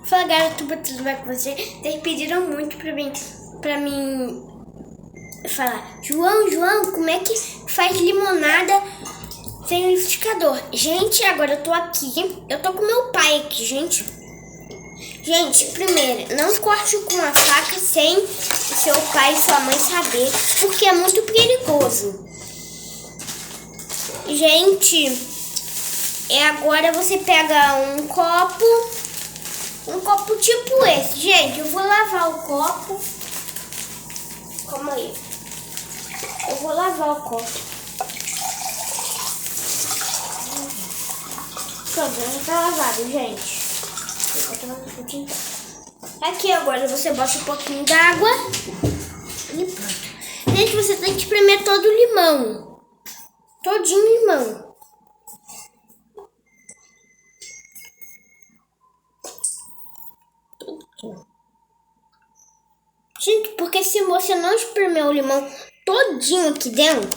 Fala galera, tudo bem com você? Vocês pediram muito pra mim falar: João, como é que faz limonada sem liquidificador? Gente, agora eu tô aqui, eu tô com meu pai aqui, gente. Gente, primeiro, não corte com a faca sem seu pai e sua mãe saber, porque é muito perigoso. Gente, agora você pega um copo tipo esse. Gente, eu vou lavar o copo. Calma aí. Eu vou lavar o copo. Pronto, já tá lavado, gente. Aqui agora você bota um pouquinho d'água e pronto. Gente, você tem que espremer todo o limão. Todinho o limão. Gente, porque se você não espremer o limão todinho aqui dentro,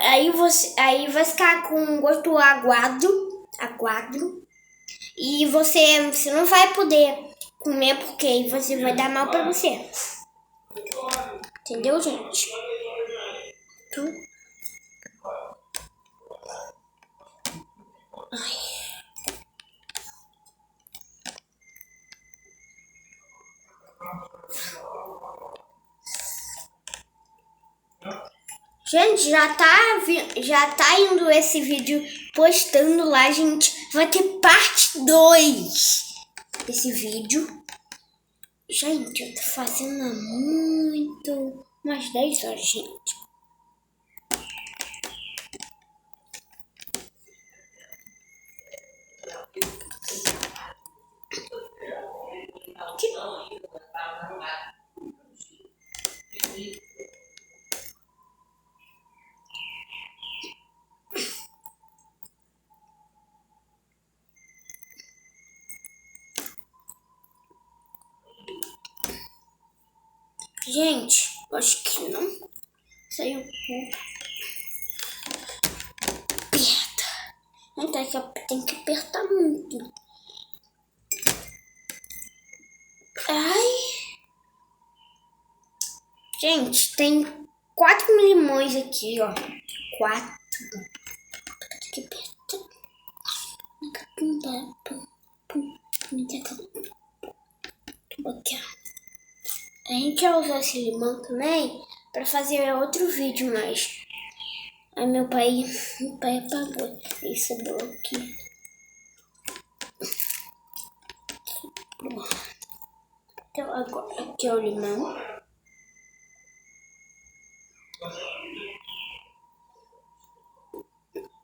aí vai ficar com um gosto aguado. E você não vai poder comer, porque aí você vai dar mal pra você. Entendeu, gente? Ai. Gente, já tá indo esse vídeo postando lá, gente. Vai ter parte 2 desse vídeo. Gente, eu tô fazendo umas 10 horas, gente. Gente, eu acho que não saiu um pouco. Aperta. Então tem que apertar muito. Ai. Gente, tem 4 limões aqui, ó. 4. Tem que apertar. A gente vai usar esse limão também para fazer outro vídeo, mas aí meu pai apagou. Ele sobrou aqui. Então agora aqui é o limão.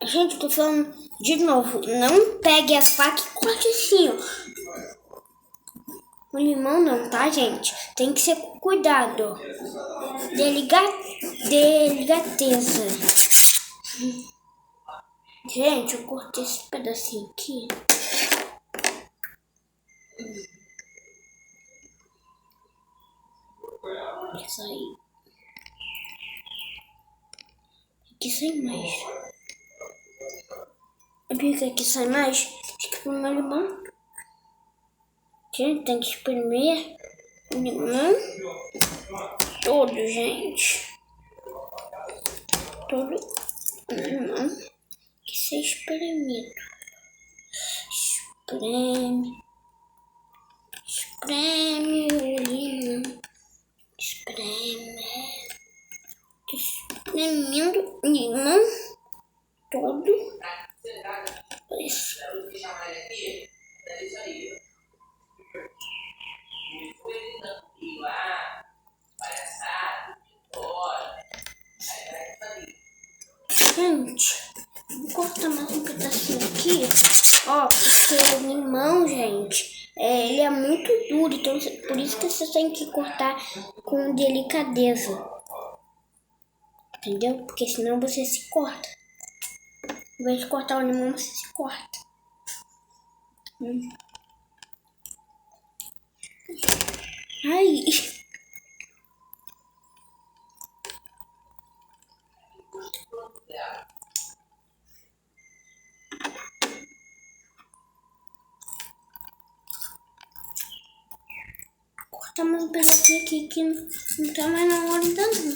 Gente, eu tô falando de novo. Não pegue a faca e corte assim, ó. O limão não, tá, gente? Tem que ser com cuidado. Delicadeza. Gente, eu cortei esse pedacinho aqui. Isso aí. Aqui sai mais. Eu vi que aqui sai mais. Acho que foi o meu limão. Gente, tem que espremer o limão todo, gente. Todo o limão que ser espremido. Espreme o limão. Espremendo o limão todo. Isso. Gente, vou cortar mais um pedacinho aqui, ó, porque o limão, gente, ele é muito duro, então por isso que você tem que cortar com delicadeza, entendeu? Porque senão você se corta. Em vez de cortar o limão, você se corta. Ai. mais um pedacinho aqui que não tá mais na hora ainda não.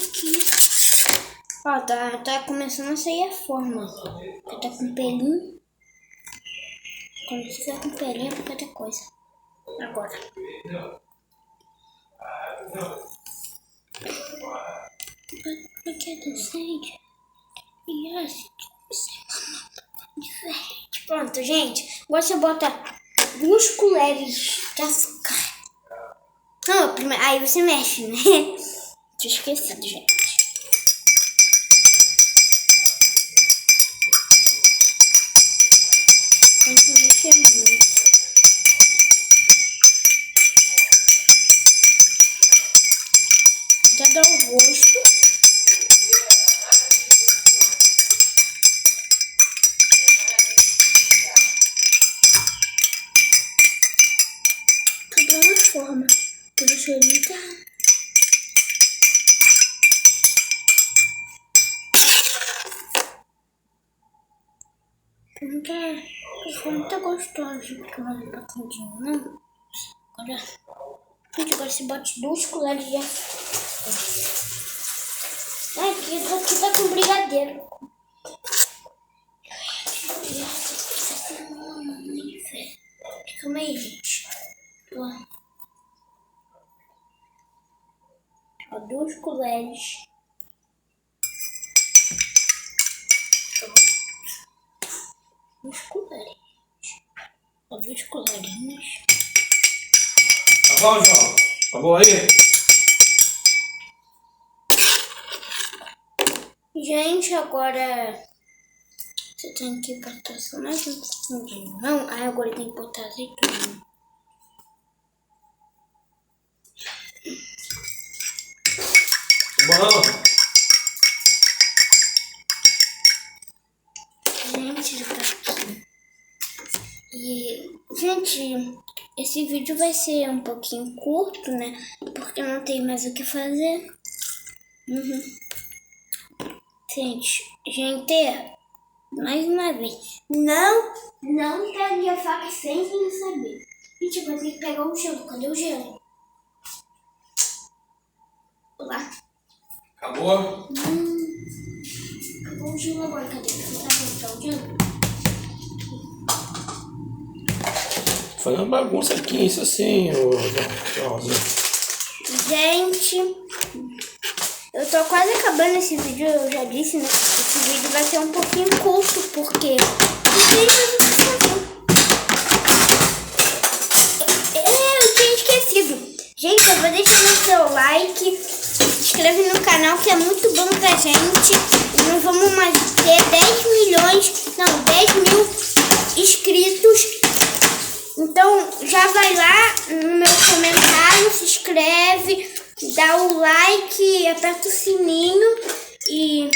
Aqui. Ó, tá começando a sair a forma. Tá com pelinho. Quando ficar com pelinho é porque outra coisa. Agora. Porque é decente. E assim, diferente. Pronto, gente. Agora você bota 2 colheres de açúcar. Não, primeiro, aí você mexe, né? Tinha esquecido, gente. Tem que mexer muito. Até dar o gosto. Tá dando a forma. Pelo cheirinho tá. Não tá gostoso, porque eu vou limpar tudinho, não. Agora, gente, agora você bote 2 colheres de açúcar. Aqui tá com brigadeiro. Calma aí, gente. Ó, 2 colheres. 2 colheres. Ó, 2 colherinhas. Tá bom, João? Tá bom aí? Gente, agora você tem que botar só mais um pouquinho de limão. Aí agora tem que botar azeitona. Bom. Gente, já tá aqui. E, gente, esse vídeo vai ser um pouquinho curto, né? Porque não tem mais o que fazer. Gente, mais uma vez, não pegue a faca sem saber. Gente, agora tem que pegar o gelo. Cadê o gelo? Lá. Acabou? Acabou o gelo agora. Cadê? Você sabe onde tá o gelo? Fazendo bagunça aqui, isso assim, Joãozinho. Gente, eu tô quase acabando esse vídeo, eu já disse, né? Esse vídeo vai ser um pouquinho curto, porque não tem mais o que fazer. Eu tinha esquecido. Gente, eu vou deixar o seu like, se inscreve no canal que é muito bom pra gente. Nós vamos mais ter 10 mil inscritos. Então já vai lá no meu comentário, se inscreve, dá o like, aperta o sininho e